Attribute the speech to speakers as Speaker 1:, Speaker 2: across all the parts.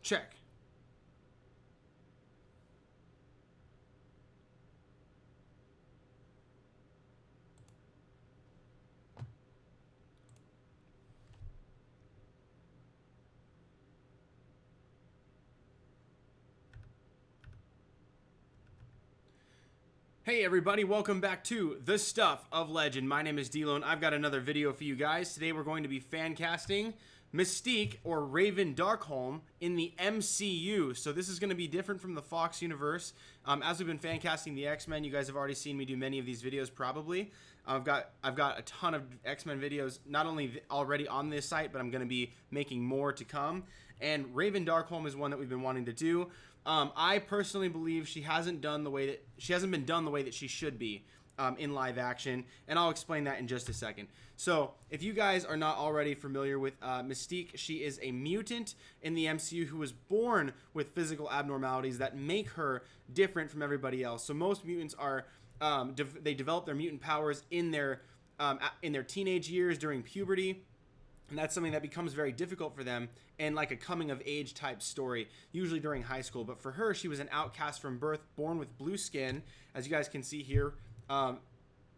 Speaker 1: Check. Hey everybody, welcome back to The Stuff of Legend. My name is D-Lone. I've got another video for you guys. Today we're going to be fan casting Mystique, or Raven Darkholme, in the MCU. So this is going to be different from the Fox universe. As we've been fan casting the X-Men, you guys have already seen me do many of these videos probably. I've got a ton of X-Men videos, not only already on this site, but I'm going to be making more to come. And Raven Darkholme is one that we've been wanting to do. I personally believe she hasn't been done the way that she should be in live action, and I'll explain that in just a second. So, if you guys are not already familiar with Mystique, she is a mutant in the MCU who was born with physical abnormalities that make her different from everybody else. So most mutants are they develop their mutant powers in their teenage years during puberty. And that's something that becomes very difficult for them, and like a coming of age type story, usually during high school. But for her, she was an outcast from birth, born with blue skin, as you guys can see here,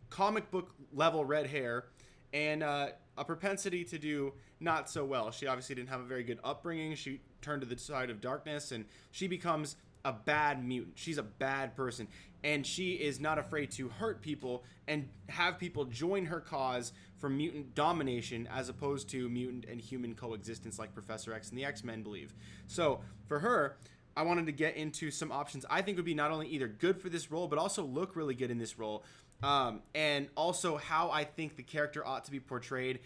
Speaker 1: comic book level red hair, and a propensity to do not so well. She obviously didn't have a very good upbringing. She turned to the side of darkness, and she becomes a bad mutant. She's a bad person, and she is not afraid to hurt people and have people join her cause for mutant domination, as opposed to mutant and human coexistence like Professor X and the X-Men believe. So for her, I wanted to get into some options I think would be not only either good for this role, but also look really good in this role, and also how I think the character ought to be portrayed.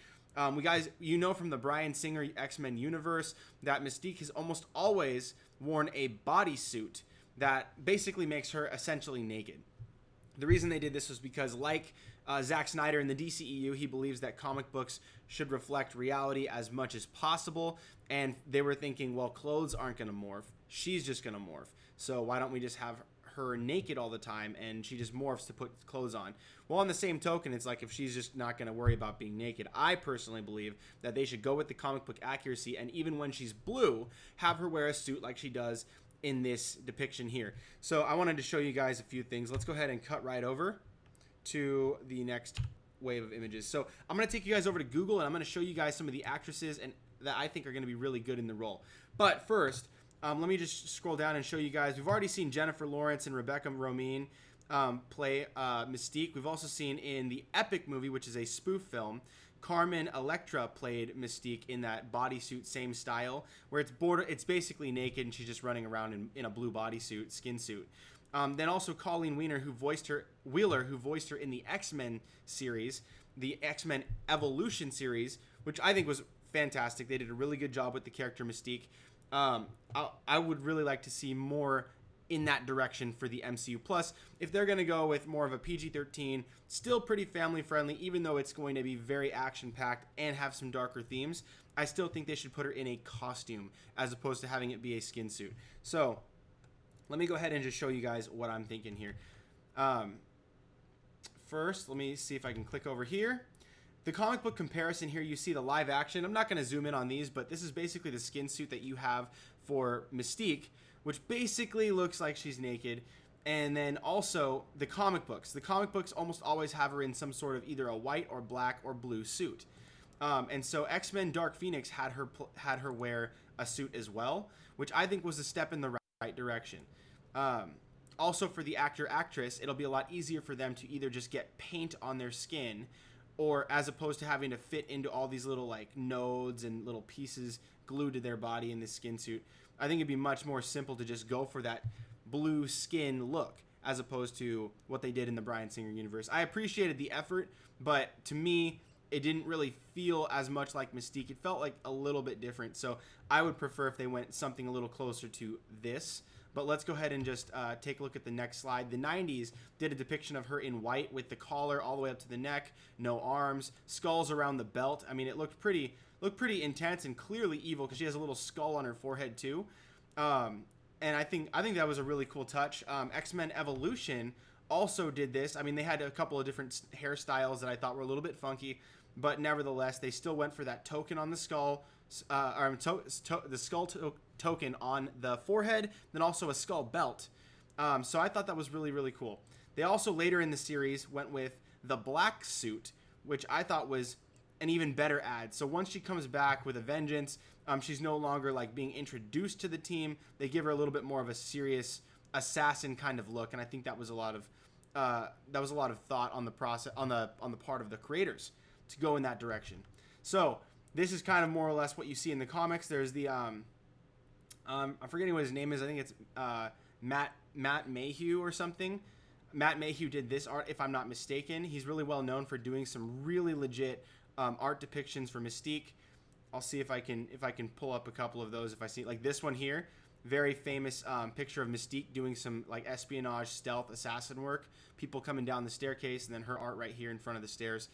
Speaker 1: You know from the Bryan Singer X-Men universe that Mystique has almost always worn a bodysuit that basically makes her essentially naked. The reason they did this was because, like Zack Snyder in the DCEU, he believes that comic books should reflect reality as much as possible, and they were thinking, well, clothes aren't going to morph. She's just going to morph. So why don't we just have her naked all the time, and she just morphs to put clothes on? Well, on the same token, it's like, if she's just not going to worry about being naked, I personally believe that they should go with the comic book accuracy, and even when she's blue, have her wear a suit like she does in this depiction here. So I wanted to show you guys a few things. Let's go ahead and cut right over to the next wave of images. So I'm going to take you guys over to Google, and I'm going to show you guys some of the actresses and that I think are going to be really good in the role. But first, let me just scroll down and show you guys. We've already seen Jennifer Lawrence and Rebecca Romijn play Mystique. We've also seen in the Epic movie, which is a spoof film, Carmen Electra played Mystique in that bodysuit, same style, where it's basically naked and she's just running around in a blue bodysuit, skin suit. Then also Colleen Wheeler, who voiced her in the X-Men series, the X-Men Evolution series, which I think was fantastic. They did a really good job with the character Mystique. I would really like to see more in that direction for the MCU. Plus, if they're going to go with more of a PG-13, still pretty family-friendly, even though it's going to be very action-packed and have some darker themes, I still think they should put her in a costume as opposed to having it be a skin suit. So, let me go ahead and just show you guys what I'm thinking here. First, let me see if I can click over here. The comic book comparison here, you see the live action. I'm not going to zoom in on these, but this is basically the skin suit that you have for Mystique, which basically looks like she's naked. And then also the comic books. The comic books almost always have her in some sort of either a white or black or blue suit. And so X-Men Dark Phoenix had her wear a suit as well, which I think was a step in the right direction. Also for the actor-actress, it'll be a lot easier for them to either just get paint on their skin, or as opposed to having to fit into all these little like nodes and little pieces glued to their body in this skin suit. I think it'd be much more simple to just go for that blue skin look as opposed to what they did in the Bryan Singer universe. I appreciated the effort, but to me, it didn't really feel as much like Mystique. It felt like a little bit different. So I would prefer if they went something a little closer to this. But let's go ahead and just take a look at the next slide. The 90s did a depiction of her in white with the collar all the way up to the neck, no arms, skulls around the belt. I mean, it looked pretty intense and clearly evil because she has a little skull on her forehead too. And I think that was a really cool touch. X-Men Evolution also did this. I mean, they had a couple of different hairstyles that I thought were a little bit funky, but nevertheless, they still went for that token on the skull, the skull token on the forehead, then also a skull belt. So I thought that was really, really cool. They also later in the series went with the black suit, which I thought was an even better ad. So once she comes back with a vengeance, she's no longer like being introduced to the team. They give her a little bit more of a serious assassin kind of look, and I think that was a lot of thought on the process on the part of the creators to go in that direction. So this is kind of more or less what you see in the comics. There's the I'm forgetting what his name is. I think it's Matt Mayhew or something. Matt Mayhew did this art, if I'm not mistaken. He's really well known for doing some really legit art depictions for Mystique. I'll see if I can pull up a couple of those if I see, like this one here. Very famous picture of Mystique doing some like espionage, stealth, assassin work. People coming down the staircase, and then her art right here in front of the stairs.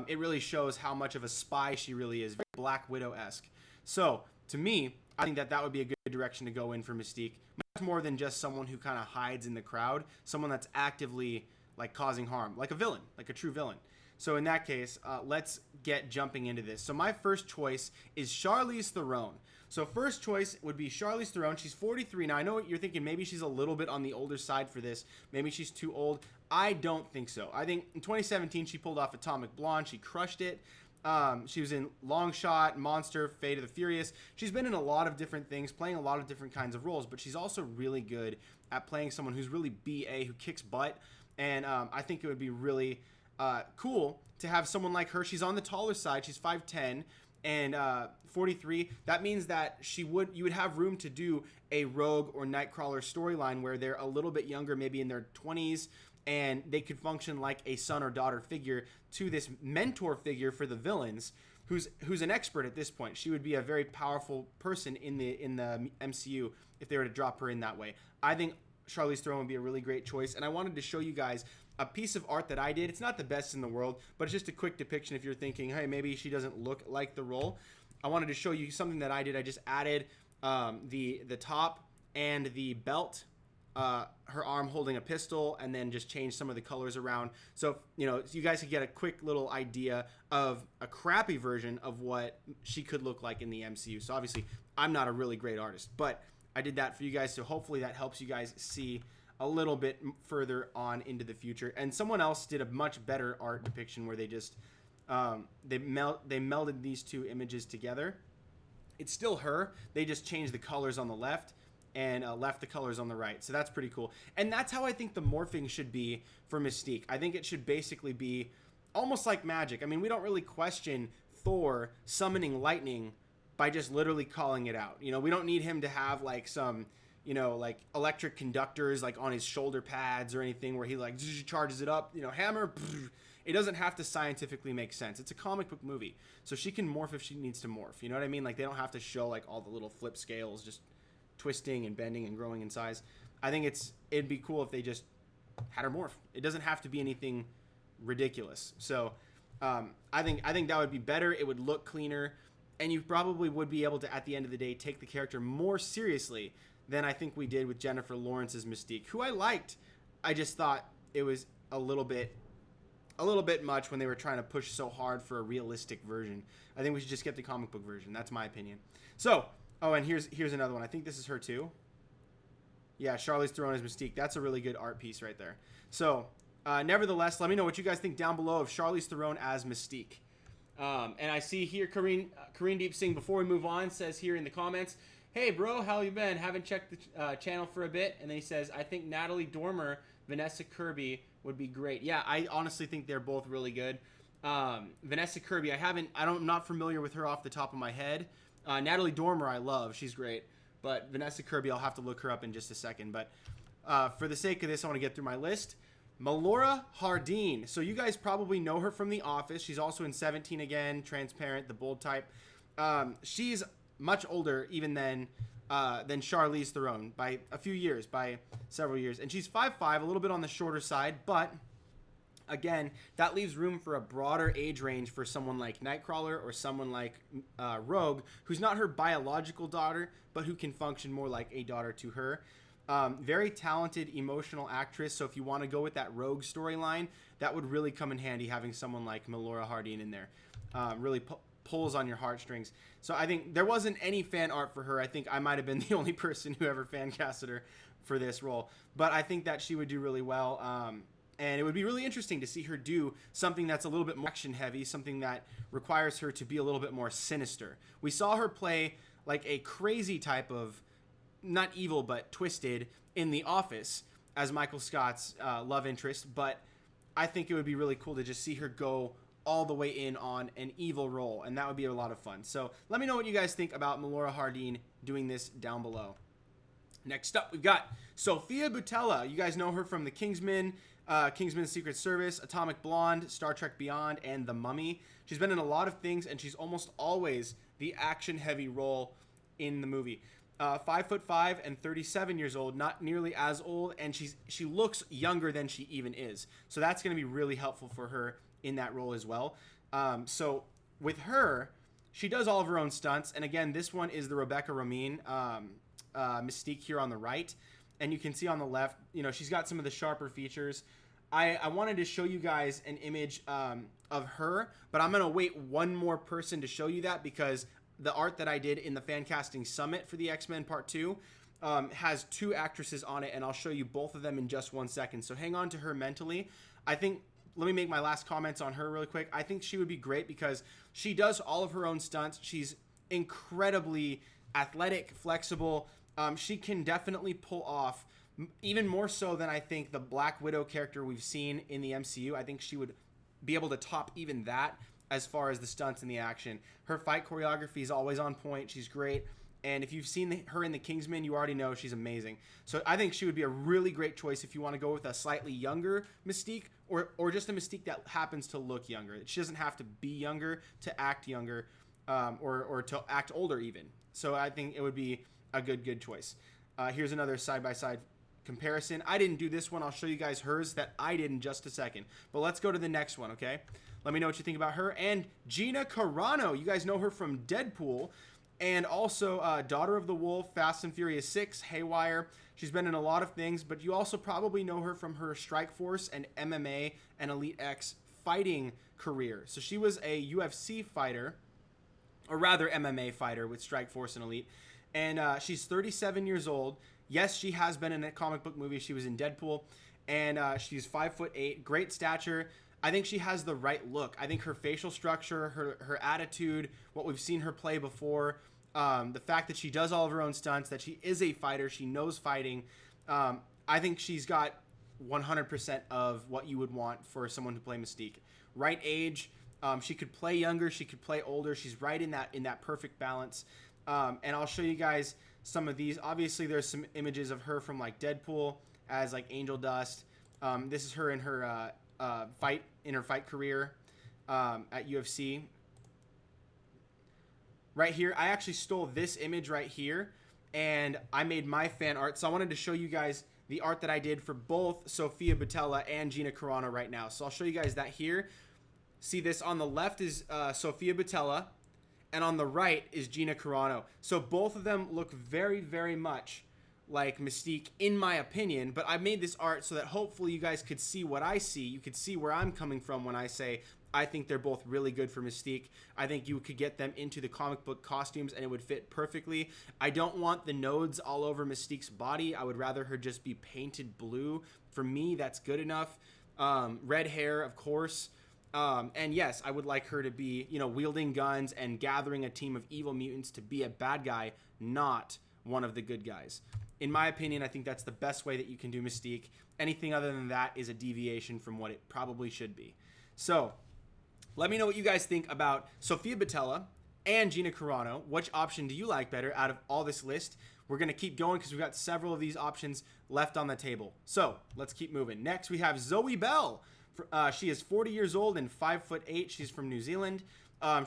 Speaker 1: It really shows how much of a spy she really is. Very Black Widow-esque. So to me, I think that would be a good direction to go in for Mystique. Much more than just someone who kind of hides in the crowd. Someone that's actively like causing harm, like a villain, like a true villain. So in that case, let's get jumping into this. So my first choice is Charlize Theron. So first choice would be Charlize Theron. She's 43 now. I know what you're thinking. Maybe she's a little bit on the older side for this. Maybe she's too old. I don't think so. I think in 2017 she pulled off Atomic Blonde. She crushed it. She was in Long Shot, Monster, Fate of the Furious. She's been in a lot of different things, playing a lot of different kinds of roles, but she's also really good at playing someone who's really BA, who kicks butt. And I think it would be really cool to have someone like her. She's on the taller side. She's 5'10", and 43. That means that you would have room to do a Rogue or Nightcrawler storyline where they're a little bit younger, maybe in their 20s, and they could function like a son or daughter figure to this mentor figure for the villains, who's an expert at this point. She would be a very powerful person in the MCU if they were to drop her in that way. I think Charlize Theron would be a really great choice, and I wanted to show you guys a piece of art that I did. It's not the best in the world, but it's just a quick depiction if you're thinking, hey, maybe she doesn't look like the role. I wanted to show you something that I did. I just added the top and the belt, her arm holding a pistol, and then just changed some of the colors around. So, you guys could get a quick little idea of a crappy version of what she could look like in the MCU. So obviously, I'm not a really great artist, but I did that for you guys. So hopefully that helps you guys see a little bit further on into the future. And someone else did a much better art depiction where they just they melded these two images together. It's still her. They just changed the colors on the left and left the colors on the right. So that's pretty cool. And that's how I think the morphing should be for Mystique. I think it should basically be almost like magic. I mean, we don't really question Thor summoning lightning by just literally calling it out. We don't need him to have like some like electric conductors like on his shoulder pads or anything where he like charges it up, hammer. It doesn't have to scientifically make sense. It's a comic book movie. So she can morph if she needs to morph. You know what I mean? Like they don't have to show like all the little flip scales just twisting and bending and growing in size. I think it'd be cool if they just had her morph. It doesn't have to be anything ridiculous. So I think that would be better. It would look cleaner, and you probably would be able to, at the end of the day, take the character more seriously than I think we did with Jennifer Lawrence's Mystique, who I liked. I just thought it was a little bit much when they were trying to push so hard for a realistic version. I think we should just get the comic book version. That's my opinion. So, and here's another one. I think this is her too. Yeah, Charlize Theron as Mystique. That's a really good art piece right there. So, nevertheless, let me know what you guys think down below of Charlize Theron as Mystique. And I see here Kareem Deep Singh, before we move on, says here in the comments, hey bro, how you been? Haven't checked the channel for a bit. And then he says, I think Natalie Dormer, Vanessa Kirby would be great. Yeah, I honestly think they're both really good. Vanessa Kirby, I'm not familiar with her off the top of my head. Natalie Dormer I love, she's great. But Vanessa Kirby, I'll have to look her up in just a second. But for the sake of this, I want to get through my list. Melora Hardin. So you guys probably know her from The Office. She's also in 17 Again, Transparent, the bold type. She's much older even than Charlize Theron by a few years, by several years. And she's 5'5", a little bit on the shorter side, but again, that leaves room for a broader age range for someone like Nightcrawler or someone like Rogue, who's not her biological daughter, but who can function more like a daughter to her. Very talented, emotional actress, so if you want to go with that Rogue storyline, that would really come in handy having someone like Melora Hardin in there. Really pulls on your heartstrings. So I think there wasn't any fan art for her. I think I might have been the only person who ever fan casted her for this role. But I think that she would do really well. And it would be really interesting to see her do something that's a little bit more action heavy, something that requires her to be a little bit more sinister. We saw her play like a crazy type of, not evil, but twisted in The Office as Michael Scott's love interest. But I think it would be really cool to just see her go all the way in on an evil role, and that would be a lot of fun. So let me know what you guys think about Melora Hardin doing this down below. Next up, we've got Sofia Boutella. You guys know her from the Kingsman, Kingsman Secret Service, Atomic Blonde, Star Trek Beyond, and The Mummy. She's been in a lot of things, and she's almost always the action-heavy role in the movie. 5'5" and 37 years old, not nearly as old, and she looks younger than she even is. So that's going to be really helpful for her in that role as well. So with her, she does all of her own stunts, and again, this one is the Rebecca Romijn Mystique here on the right, and you can see on the left, you know, she's got some of the sharper features. I wanted to show you guys an image of her, but I'm going to wait one more person to show you that, because the art that I did in the Fancasting Summit for the X-Men Part 2 has 2 actresses on it, and I'll show you both of them in just 1 second. So hang on to her mentally. I think, let me make my last comments on her really quick. I think she would be great because she does all of her own stunts. She's incredibly athletic, flexible. She can definitely pull off, even more so than I think the Black Widow character we've seen in the MCU. I think she would be able to top even that as far as the stunts and the action. Her fight choreography is always on point. She's great. And if you've seen her in the Kingsman, you already know she's amazing. So I think she would be a really great choice if you want to go with a slightly younger Mystique, or just a Mystique that happens to look younger. She doesn't have to be younger to act younger, or to act older even. So I think it would be a good choice. Here's another side-by-side comparison. I didn't do this one. I'll show you guys hers that I did in just a second. But let's go to the next one, okay? Let me know what you think about her. And Gina Carano. You guys know her from Deadpool. And also Daughter of the Wolf, Fast and Furious 6, Haywire. She's been in a lot of things, but you also probably know her from her Strike Force and MMA and Elite X fighting career. So she was a UFC fighter, or rather MMA fighter with Strike Force and Elite. And she's 37 years old. Yes, she has been in a comic book movie. She was in Deadpool. And she's 5'8", great stature. I think she has the right look. I think her facial structure, her attitude, what we've seen her play before, the fact that she does all of her own stunts, that she is a fighter, she knows fighting. I think she's got 100% of what you would want for someone to play Mystique. Right age, she could play younger, she could play older. She's right in that perfect balance. And I'll show you guys some of these. Obviously, there's some images of her from like Deadpool as like Angel Dust. This is her in her fight career at UFC. Right here, I actually stole this image right here, and I made my fan art. So I wanted to show you guys the art that I did for both Sofia Boutella and Gina Carano right now. So I'll show you guys that here. See this on the left is Sofia Boutella, and on the right is Gina Carano. So both of them look very, very much like Mystique, in my opinion, but I made this art so that hopefully you guys could see what I see. You could see where I'm coming from when I say I think they're both really good for Mystique. I think you could get them into the comic book costumes and it would fit perfectly. I don't want the nodes all over Mystique's body. I would rather her just be painted blue. For me, that's good enough. Red hair, of course. And yes, I would like her to be, you know, wielding guns and gathering a team of evil mutants to be a bad guy, not one of the good guys. In my opinion, I think that's the best way that you can do Mystique. Anything other than that is a deviation from what it probably should be. So, let me know what you guys think about Sofia Boutella and Gina Carano. Which option do you like better out of all this list? We're going to keep going because we've got several of these options left on the table. So, let's keep moving. Next, we have Zoe Belle. She is 40 years old and 5'8". She's from New Zealand.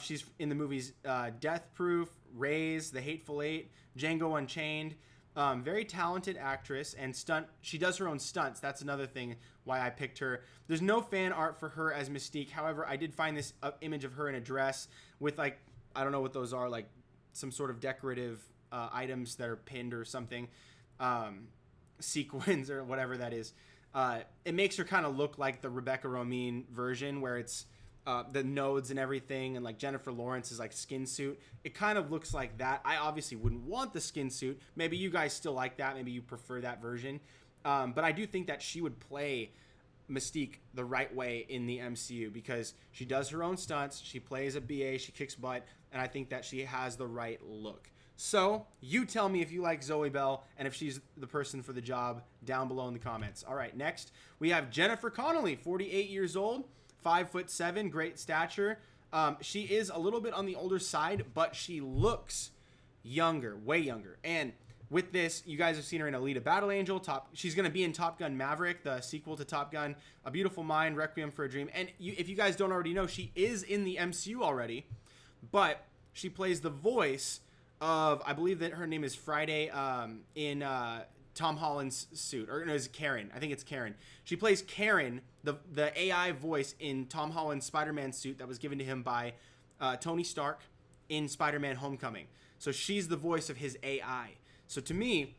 Speaker 1: She's in the movies Death Proof, Raise, The Hateful Eight, Django Unchained. Very talented actress and she does her own stunts. That's another thing why I picked her. There's no fan art for her as Mystique. However, I did find this image of her in a dress with, like, I don't know what those are, like some sort of decorative items that are pinned or something, sequins or whatever that is. It makes her kind of look like the Rebecca Romijn version, where it's the nodes and everything, and like Jennifer Lawrence's like skin suit. It kind of looks like that. I obviously wouldn't want the skin suit. Maybe you guys still like that. Maybe you prefer that version. But I do think that she would play Mystique the right way in the MCU because she does her own stunts. She plays a BA. She kicks butt. And I think that she has the right look. So you tell me if you like Zoe Belle and if she's the person for the job down below in the comments. All right, next we have Jennifer Connelly, 48 years old. 5'7", great stature. She is a little bit on the older side, but she looks younger, way younger. And with this, you guys have seen her in Alita Battle Angel. She's going to be in Top Gun Maverick, the sequel to Top Gun, A Beautiful Mind, Requiem for a Dream. And if you guys don't already know, she is in the MCU already, but she plays the voice of, I believe that her name is Friday in Tom Holland's suit, or no, it's Karen. I think it's Karen. She plays Karen, the AI voice in Tom Holland's Spider-Man suit that was given to him by Tony Stark in Spider-Man Homecoming. So she's the voice of his AI. So to me,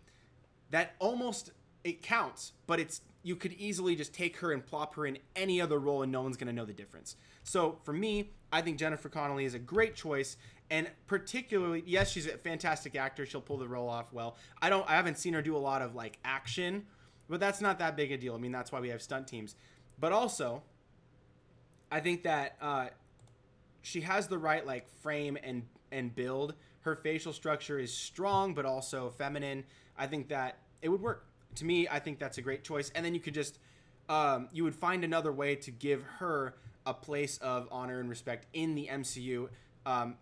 Speaker 1: that almost, it counts, but you could easily just take her and plop her in any other role and no one's going to know the difference. So for me, I think Jennifer Connelly is a great choice. And particularly, yes, she's a fantastic actor. She'll pull the role off well. I haven't seen her do a lot of like action, but that's not that big a deal. I mean, that's why we have stunt teams. But also, I think that she has the right like frame and build. Her facial structure is strong, but also feminine. I think that it would work. To me, I think that's a great choice. And then you could just, you would find another way to give her a place of honor and respect in the MCU.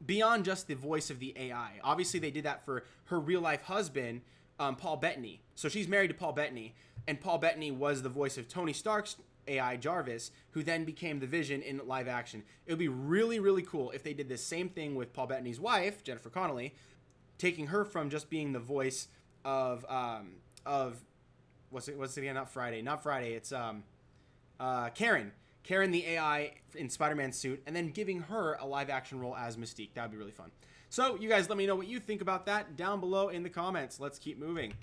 Speaker 1: Beyond just the voice of the AI. Obviously, they did that for her real-life husband, Paul Bettany. So she's married to Paul Bettany, and Paul Bettany was the voice of Tony Stark's AI, Jarvis, who then became the Vision in live action. It would be really, really cool if they did the same thing with Paul Bettany's wife, Jennifer Connelly, taking her from just being the voice of what's it again? Not Friday. It's Karen the AI in Spider-Man's suit, and then giving her a live-action role as Mystique. That would be really fun. So you guys let me know what you think about that down below in the comments. Let's keep moving.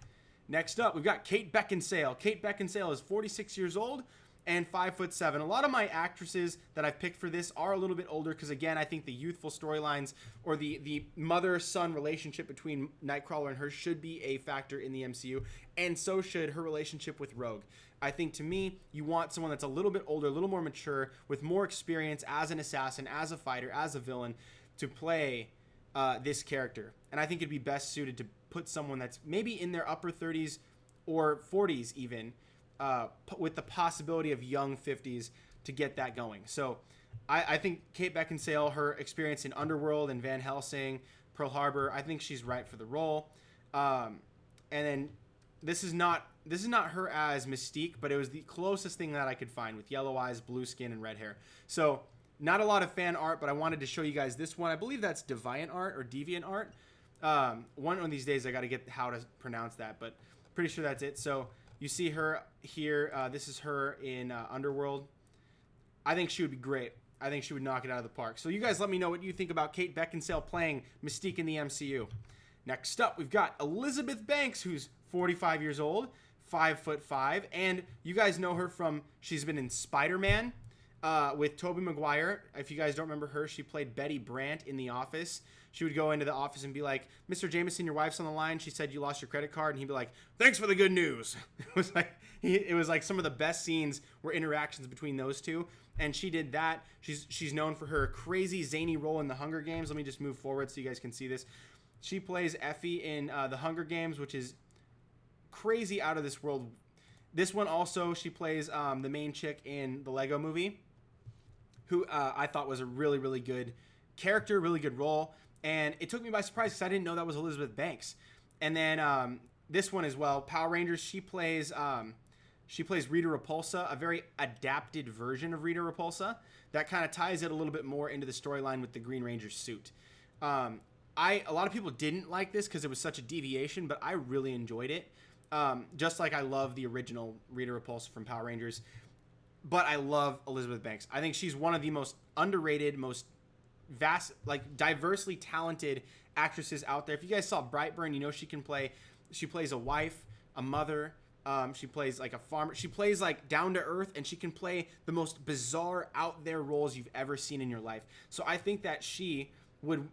Speaker 1: Next up, we've got Kate Beckinsale. Kate Beckinsale is 46 years old and 5'7". A lot of my actresses that I've picked for this are a little bit older because, again, I think the youthful storylines or the mother-son relationship between Nightcrawler and her should be a factor in the MCU, and so should her relationship with Rogue. I think, to me, you want someone that's a little bit older, a little more mature, with more experience as an assassin, as a fighter, as a villain, to play this character. And I think it'd be best suited to put someone that's maybe in their upper 30s or 40s even, with the possibility of young 50s to get that going. So I think Kate Beckinsale, her experience in Underworld and Van Helsing, Pearl Harbor, I think she's right for the role. And then this is not her as Mystique, but it was the closest thing that I could find with yellow eyes, blue skin, and red hair. So not a lot of fan art, but I wanted to show you guys this one. I believe that's Deviant Art or Deviant Art. One of these days I got to get how to pronounce that, but pretty sure that's it. So you see her here. This is her in Underworld. I think she would be great. I think she would knock it out of the park. So you guys let me know what you think about Kate Beckinsale playing Mystique in the MCU. Next up, we've got Elizabeth Banks, who's 45 years old, 5'5", and you guys know her from, she's been in Spider-Man with Tobey Maguire. If you guys don't remember her, she played Betty Brant in The Office. She would go into the office and be like, "Mr. Jameson, your wife's on the line. She said you lost your credit card." And he'd be like, "Thanks for the good news." It was like some of the best scenes were interactions between those two. And she did that. She's known for her crazy zany role in The Hunger Games. Let me just move forward so you guys can see this. She plays Effie in The Hunger Games, which is crazy out of this world. This one also, she plays the main chick in the Lego Movie, who I thought was a really, really good character, really good role. And it took me by surprise because I didn't know that was Elizabeth Banks. And then this one as well, Power Rangers, she plays Rita Repulsa, a very adapted version of Rita Repulsa that kind of ties it a little bit more into the storyline with the Green Ranger suit. A lot of people didn't like this because it was such a deviation, but I really enjoyed it. Just like I love the original Rita Repulsa from Power Rangers. But I love Elizabeth Banks. I think she's one of the most underrated, most vast, like diversely talented actresses out there. If you guys saw Brightburn, you know she plays a wife, a mother, She plays like a farmer. She plays like down to earth, and she can play the most bizarre, out there roles you've ever seen in your life. So I think that she would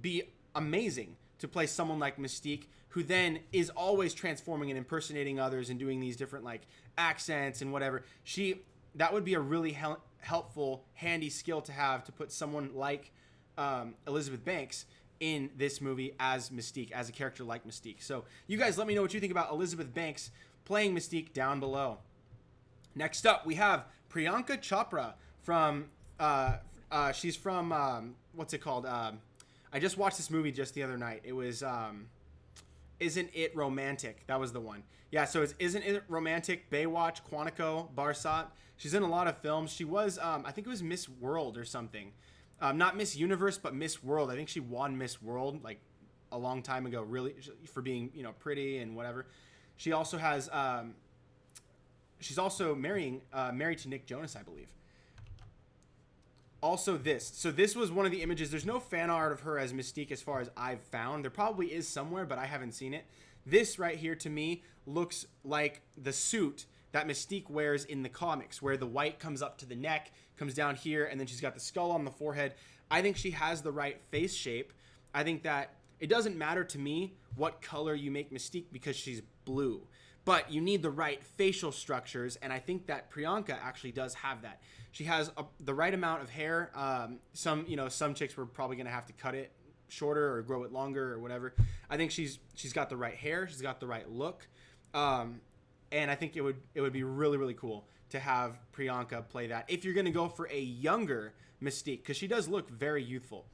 Speaker 1: be amazing to play someone like Mystique, who then is always transforming and impersonating others and doing these different like accents and whatever. That would be a really helpful, handy skill to have, to put someone like Elizabeth Banks in this movie as Mystique, as a character like Mystique. So you guys let me know what you think about Elizabeth Banks playing Mystique down below. Next up, we have Priyanka Chopra from, she's from, what's it called? I just watched this movie just the other night. It was, Isn't It Romantic? That was the one. Yeah, so it's Isn't It Romantic, Baywatch, Quantico, Barsat. She's in a lot of films. She was, I think it was Miss World or something. Not Miss Universe, but Miss World. I think she won Miss World like a long time ago, really, for being, you know, pretty and whatever. She also has, she's also married to Nick Jonas, I believe. Also this. So this was one of the images. There's no fan art of her as Mystique as far as I've found. There probably is somewhere, but I haven't seen it. This right here to me looks like the suit that Mystique wears in the comics, where the white comes up to the neck, comes down here, and then she's got the skull on the forehead. I think she has the right face shape. I think that it doesn't matter to me what color you make Mystique because she's blue, but you need the right facial structures, and I think that Priyanka actually does have that. She has the right amount of hair. Some chicks were probably going to have to cut it shorter or grow it longer or whatever. I think she's got the right hair. She's got the right look. And I think it would be really, really cool to have Priyanka play that. If you're going to go for a younger Mystique, because she does look very youthful.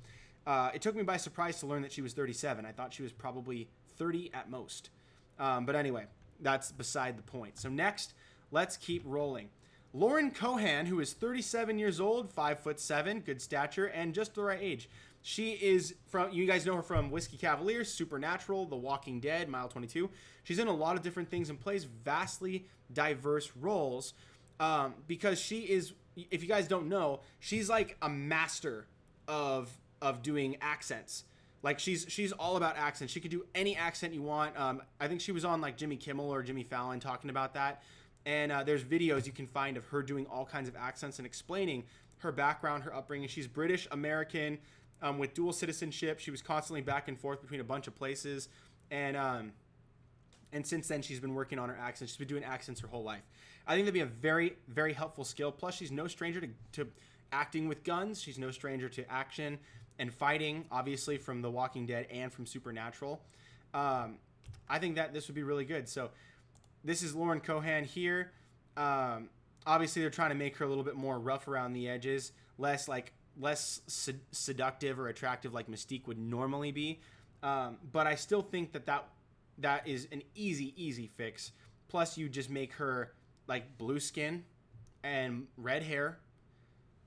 Speaker 1: It took me by surprise to learn that she was 37. I thought she was probably 30 at most. But anyway, that's beside the point. So next, let's keep rolling. Lauren Cohan, who is 37 years old, 5'7", good stature, and just the right age. She is from, you guys know her from Whiskey Cavaliers, Supernatural, The Walking Dead, Mile 22. She's in a lot of different things and plays vastly diverse roles because she is, if you guys don't know, she's like a master of doing accents. Like she's all about accents. She could do any accent you want. I think she was on like Jimmy Kimmel or Jimmy Fallon talking about that. And there's videos you can find of her doing all kinds of accents and explaining her background, her upbringing. She's British American with dual citizenship. She was constantly back and forth between a bunch of places. And since then, she's been working on her accents. She's been doing accents her whole life. I think that'd be a very, very helpful skill. Plus, she's no stranger to acting with guns. She's no stranger to action and fighting, obviously, from The Walking Dead and from Supernatural. I think that this would be really good. So this is Lauren Cohan here. Obviously, they're trying to make her a little bit more rough around the edges, less seductive or attractive like Mystique would normally be. But I still think that is an easy fix. Plus, you just make her like blue skin and red hair,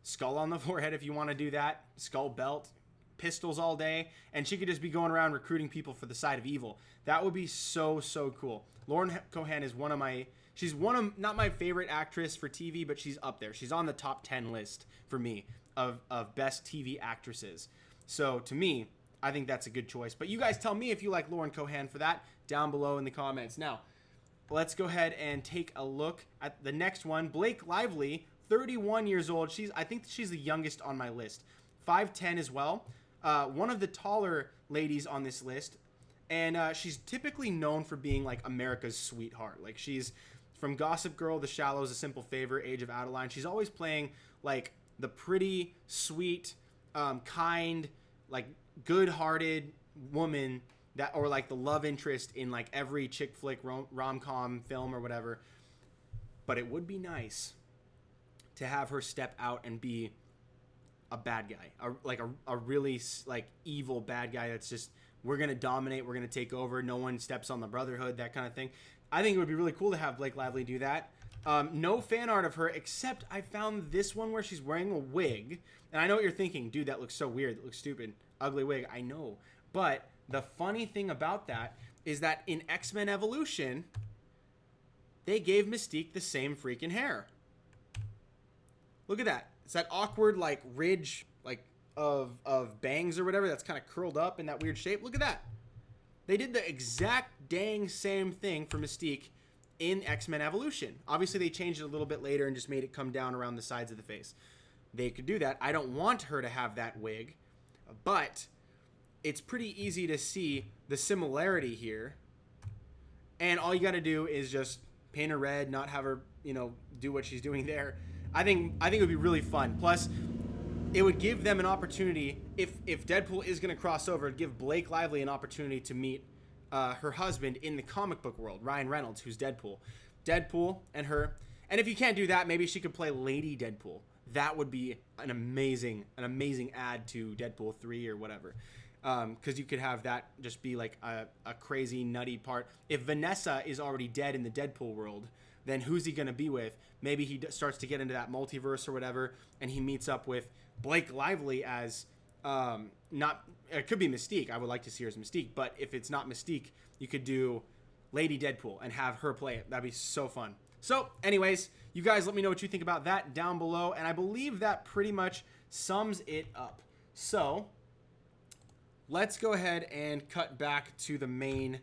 Speaker 1: skull on the forehead if you want to do that, skull belt, pistols all day, and she could just be going around recruiting people for the side of evil. That would be so cool. Lauren Cohan is not my favorite actress for TV, but she's up there. She's on the top 10 list for me of best TV actresses. So to me, I think that's a good choice. But you guys tell me if you like Lauren Cohan for that down below in the comments. Now, let's go ahead and take a look at the next one. Blake Lively, 31 years old. I think she's the youngest on my list. 5'10" as well. One of the taller ladies on this list. And she's typically known for being like America's sweetheart. Like she's from Gossip Girl, The Shallows, A Simple Favor, Age of Adeline. She's always playing like the pretty, sweet, kind, like good-hearted woman or like the love interest in like every chick flick rom-com film or whatever. But it would be nice to have her step out and be a bad guy, a really like evil bad guy that's just, we're going to dominate, we're going to take over, no one steps on the brotherhood, that kind of thing. I think it would be really cool to have Blake Lively do that. No fan art of her, except I found this one where she's wearing a wig. And I know what you're thinking, dude, that looks so weird, that looks stupid, ugly wig, I know. But the funny thing about that is that in X-Men Evolution, they gave Mystique the same freaking hair. Look at that. It's that awkward, like, ridge, like, of bangs or whatever that's kind of curled up in that weird shape. Look at that. They did the exact dang same thing for Mystique in X-Men Evolution. Obviously, they changed it a little bit later and just made it come down around the sides of the face. They could do that. I don't want her to have that wig, but it's pretty easy to see the similarity here. And all you got to do is just paint her red, not have her, you know, do what she's doing there. I think it would be really fun. Plus, it would give them an opportunity, if Deadpool is going to cross over, it'd give Blake Lively an opportunity to meet her husband in the comic book world, Ryan Reynolds, who's Deadpool. Deadpool and her. And if you can't do that, maybe she could play Lady Deadpool. That would be an amazing add to Deadpool 3 or whatever. Because you could have that just be like a crazy, nutty part. If Vanessa is already dead in the Deadpool world, then who's he going to be with? Maybe he starts to get into that multiverse or whatever, and he meets up with Blake Lively as, it could be Mystique. I would like to see her as Mystique, but if it's not Mystique, you could do Lady Deadpool and have her play it. That'd be so fun. So, anyways, you guys let me know what you think about that down below, and I believe that pretty much sums it up. So, let's go ahead and cut back to the main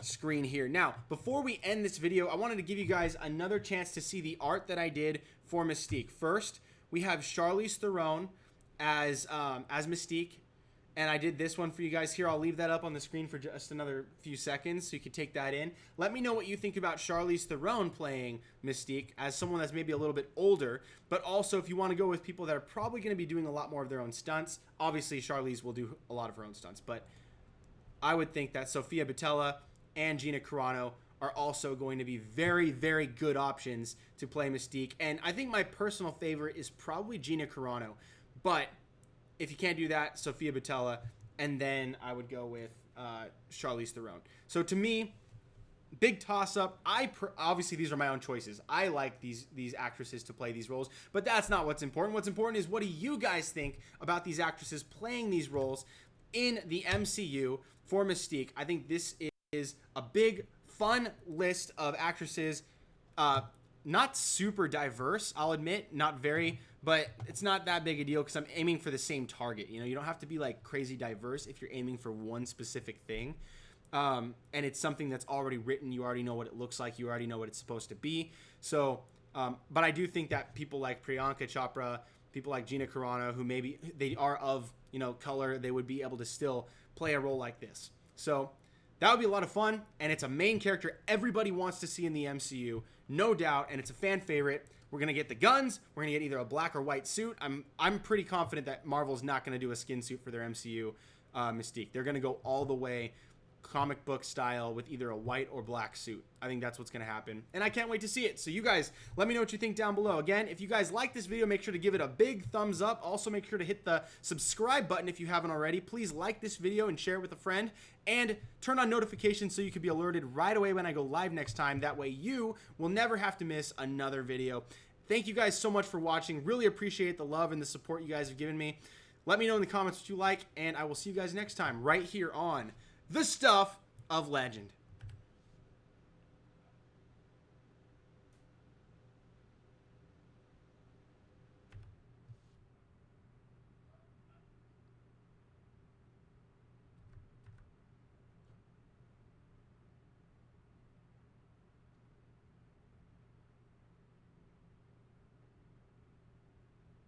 Speaker 1: screen here. Now, before we end this video, I wanted to give you guys another chance to see the art that I did for Mystique. First, we have Charlize Theron as Mystique, and I did this one for you guys here. I'll leave that up on the screen for just another few seconds so you can take that in. Let me know what you think about Charlize Theron playing Mystique as someone that's maybe a little bit older, but also if you want to go with people that are probably going to be doing a lot more of their own stunts. Obviously, Charlize will do a lot of her own stunts, but I would think that Sofia Boutella and Gina Carano are also going to be very, very good options to play Mystique. And I think my personal favorite is probably Gina Carano, but if you can't do that, Sofia Boutella, and then I would go with Charlize Theron. So to me, big toss-up. Obviously, these are my own choices. I like these actresses to play these roles, but that's not what's important. What's important is, what do you guys think about these actresses playing these roles in the MCU for Mystique? I think this is a big, fun list of actresses. Not super diverse, I'll admit, not very, but it's not that big a deal because I'm aiming for the same target. You know, you don't have to be like crazy diverse if you're aiming for one specific thing. And it's something that's already written. You already know what it looks like. You already know what it's supposed to be. So, but I do think that people like Janka Chopra, people like Gina Carano, who maybe they are of, you know, color, they would be able to still play a role like this. So that would be a lot of fun, and it's a main character everybody wants to see in the MCU, no doubt, and it's a fan favorite. We're going to get the guns. We're going to get either a black or white suit. I'm pretty confident that Marvel's not going to do a skin suit for their MCU Mystique. They're going to go all the way comic book style with either a white or black suit. I think that's what's going to happen, and I can't wait to see it. So you guys, let me know what you think down below. Again, if you guys like this video, make sure to give it a big thumbs up. Also, make sure to hit the subscribe button if you haven't already. Please like this video and share it with a friend, and turn on notifications so you can be alerted right away when I go live next time. That way you will never have to miss another video. Thank you guys so much for watching. Really appreciate the love and the support you guys have given me. Let me know in the comments what you like, and I will see you guys next time right here on The Stuff of Legend.